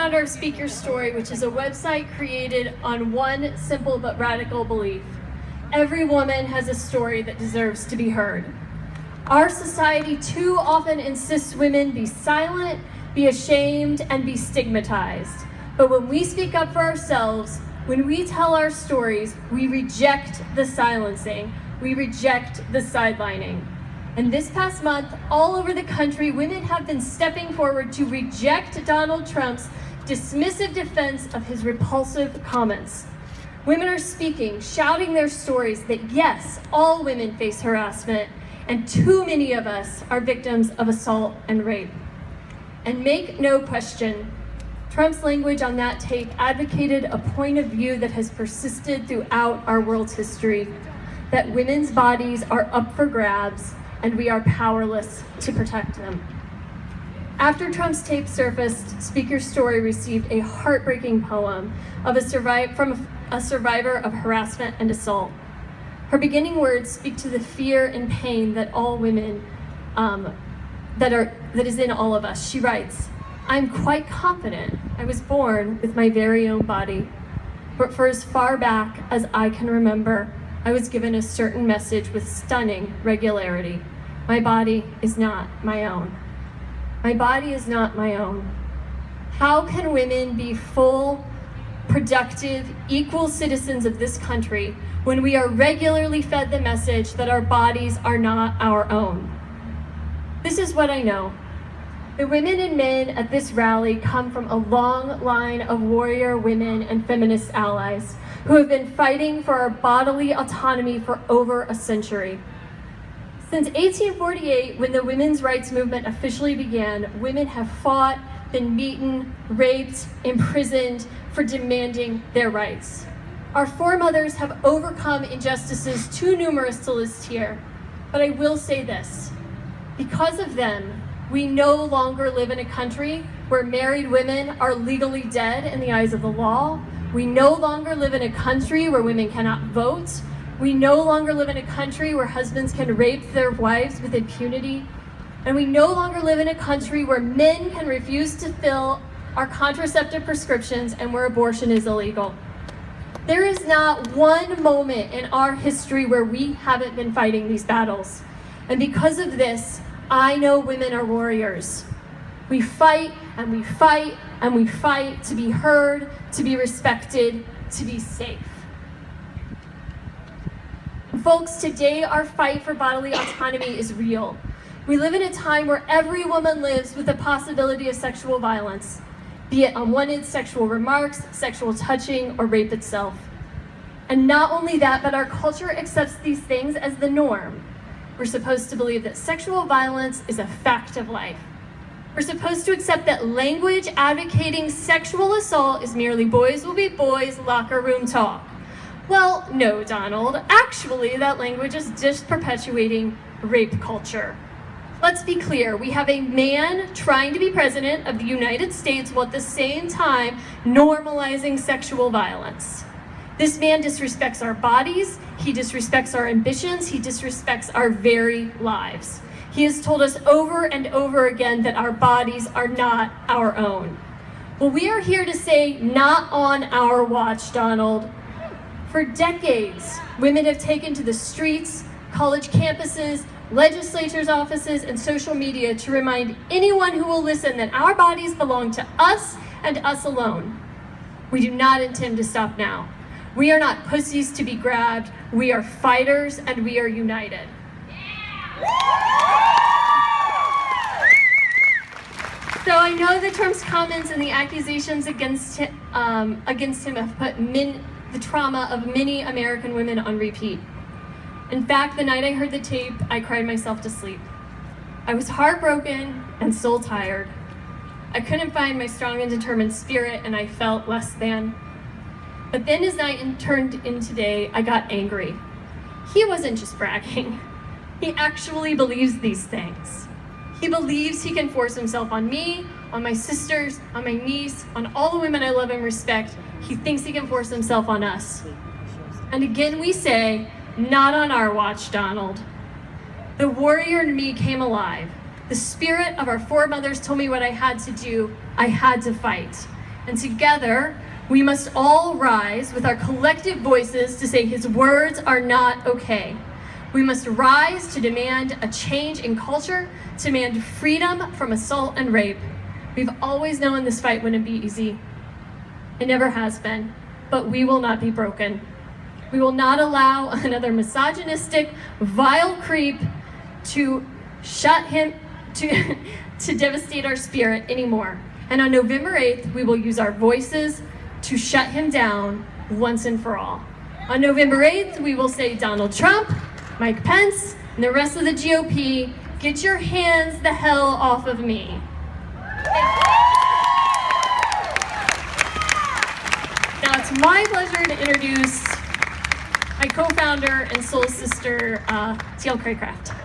founder of Speak Your Story, which is a website created on one simple but radical belief. Every woman has a story that deserves to be heard. Our society too often insists women be silent, be ashamed, and be stigmatized. But when we speak up for ourselves, when we tell our stories, we reject the silencing, we reject the sidelining. And this past month, all over the country, women have been stepping forward to reject Donald Trump's dismissive defense of his repulsive comments. Women are speaking, shouting their stories that yes, all women face harassment, and too many of us are victims of assault and rape. And make no question, Trump's language on that tape advocated a point of view that has persisted throughout our world's history, that women's bodies are up for grabs and we are powerless to protect them. After Trump's tape surfaced, Speak Your Story received a heartbreaking poem of from a survivor of harassment and assault. Her beginning words speak to the fear and pain that all women, that is in all of us. She writes, "I'm quite confident I was born with my very own body, but for as far back as I can remember, I was given a certain message with stunning regularity. My body is not my own. My body is not my own." How can women be full, productive, equal citizens of this country when we are regularly fed the message that our bodies are not our own? This is what I know. The women and men at this rally come from a long line of warrior women and feminist allies who have been fighting for our bodily autonomy for over a century. Since 1848, when the women's rights movement officially began, women have fought, been beaten, raped, imprisoned for demanding their rights. Our foremothers have overcome injustices too numerous to list here, but I will say this. Because of them, we no longer live in a country where married women are legally dead in the eyes of the law. We no longer live in a country where women cannot vote. We no longer live in a country where husbands can rape their wives with impunity. And we no longer live in a country where men can refuse to fill our contraceptive prescriptions and where abortion is illegal. There is not one moment in our history where we haven't been fighting these battles. And because of this, I know women are warriors. We fight and we fight and we fight to be heard, to be respected, to be safe. Folks, today our fight for bodily autonomy is real. We live in a time where every woman lives with the possibility of sexual violence, be it unwanted sexual remarks, sexual touching, or rape itself. And not only that, but our culture accepts these things as the norm. We're supposed to believe that sexual violence is a fact of life. We're supposed to accept that language advocating sexual assault is merely boys will be boys, locker room talk. Well, no, Donald. Actually, that language is just perpetuating rape culture. Let's be clear. We have a man trying to be president of the United States while at the same time normalizing sexual violence. This man disrespects our bodies, he disrespects our ambitions, he disrespects our very lives. He has told us over and over again that our bodies are not our own. Well, we are here to say, not on our watch, Donald. For decades, women have taken to the streets, college campuses, legislatures' offices, and social media to remind anyone who will listen that our bodies belong to us and us alone. We do not intend to stop now. We are not pussies to be grabbed. We are fighters and we are united. So I know that Trump's comments and the accusations against him have put the trauma of many American women on repeat. In fact, the night I heard the tape, I cried myself to sleep. I was heartbroken and soul tired. I couldn't find my strong and determined spirit, and I felt less than. But then as night turned into day, I got angry. He wasn't just bragging. He actually believes these things. He believes he can force himself on me, on my sisters, on my niece, on all the women I love and respect. He thinks he can force himself on us. And again we say, not on our watch, Donald. The warrior in me came alive. The spirit of our foremothers told me what I had to do. I had to fight. And together, we must all rise with our collective voices to say his words are not okay. We must rise to demand a change in culture, to demand freedom from assault and rape. We've always known this fight wouldn't be easy. It never has been, but we will not be broken. We will not allow another misogynistic, vile creep to to devastate our spirit anymore. And on November 8th, we will use our voices to shut him down once and for all. On November 8th, we will say Donald Trump, Mike Pence, and the rest of the GOP, get your hands the hell off of me. Now it's my pleasure to introduce my co-founder and soul sister, TL Craycraft.